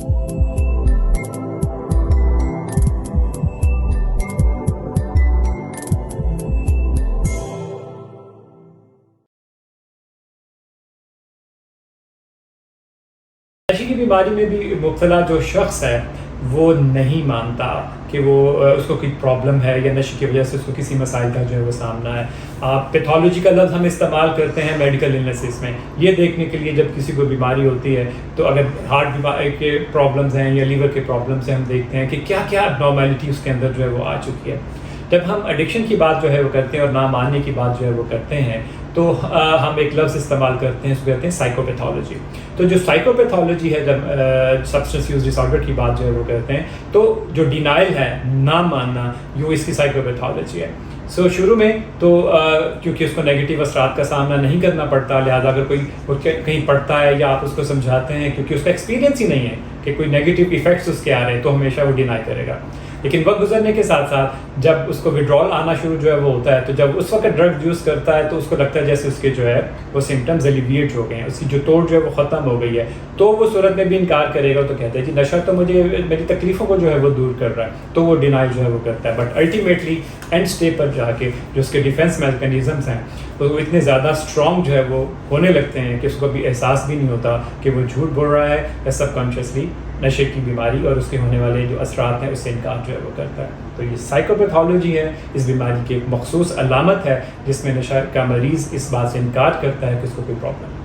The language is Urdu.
نشے کی بیماری میں بھی مبتلا جو شخص ہے وہ نہیں مانتا کہ وہ اس کو کوئی پرابلم ہے یا نشے کی وجہ سے اس کو کسی مسائل کا جو ہے وہ سامنا ہے. پیتھولوجی کا لفظ ہم استعمال کرتے ہیں میڈیکل النیسز میں یہ دیکھنے کے لیے جب کسی کو بیماری ہوتی ہے تو اگر ہارٹ بیماری کے پرابلمز ہیں یا لیور کے پرابلمز ہیں ہم دیکھتے ہیں کہ کیا کیا ابنارمیلٹی اس کے اندر جو ہے وہ آ چکی ہے. جب ہم ایڈکشن کی بات جو ہے وہ کرتے ہیں اور نہ ماننے کی بات جو ہے وہ کرتے ہیں تو ہم ایک لفظ استعمال کرتے ہیں اس کو کہتے ہیں سائیکوپیتھولوجی. تو جو سائیکوپیتھولوجی ہے جب سبسٹنس یوز ڈس آرڈر کی بات جو ہے وہ کرتے ہیں تو جو ڈینائل ہے نہ ماننا یہ اس کی سائیکوپیتھولوجی ہے. شروع میں تو کیونکہ اس کو نیگیٹو اثرات کا سامنا نہیں کرنا پڑتا لہٰذا اگر کوئی کہیں پڑھتا ہے یا آپ اس کو سمجھاتے ہیں کیونکہ اس کا ایکسپیرینس ہی نہیں ہے کہ کوئی نیگیٹو ایفیکٹس اس کے آ رہے ہیں تو ہمیشہ وہ ڈینائی کرے گا. لیکن وقت گزرنے کے ساتھ ساتھ جب اس کو وڈرال آنا شروع جو ہے وہ ہوتا ہے تو جب اس وقت ڈرگ یوز کرتا ہے تو اس کو لگتا ہے جیسے اس کے جو ہے وہ سمٹمز ایلیویٹ ہو گئے ہیں, اس کی جو توڑ جو ہے وہ ختم ہو گئی ہے. تو وہ صورت میں بھی انکار کرے گا تو کہتا ہے جی نشہ تو مجھے میری تکلیفوں کو جو ہے وہ دور کر رہا ہے, تو وہ ڈینائل جو ہے وہ کرتا ہے. بٹ الٹیمیٹلی اینڈ اسٹیپ پر جا کے جو اس کے ڈیفینس میکینزمس ہیں تو وہ اتنے زیادہ اسٹرانگ جو ہے وہ ہونے لگتے ہیں کہ اس کو کبھی احساس بھی نہیں ہوتا کہ وہ جھوٹ بول رہا ہے یا سب کانشیسلی نشے کی بیماری اور اس کے ہونے والے جو اثرات ہیں اس سے انکار جو ہے وہ کرتا ہے. تو یہ سائیکوپیتھولوجی ہے, اس بیماری کی ایک مخصوص علامت ہے جس میں نشہ کا مریض اس بات سے انکار کرتا ہے کہ اس کو کوئی پرابلم ہے.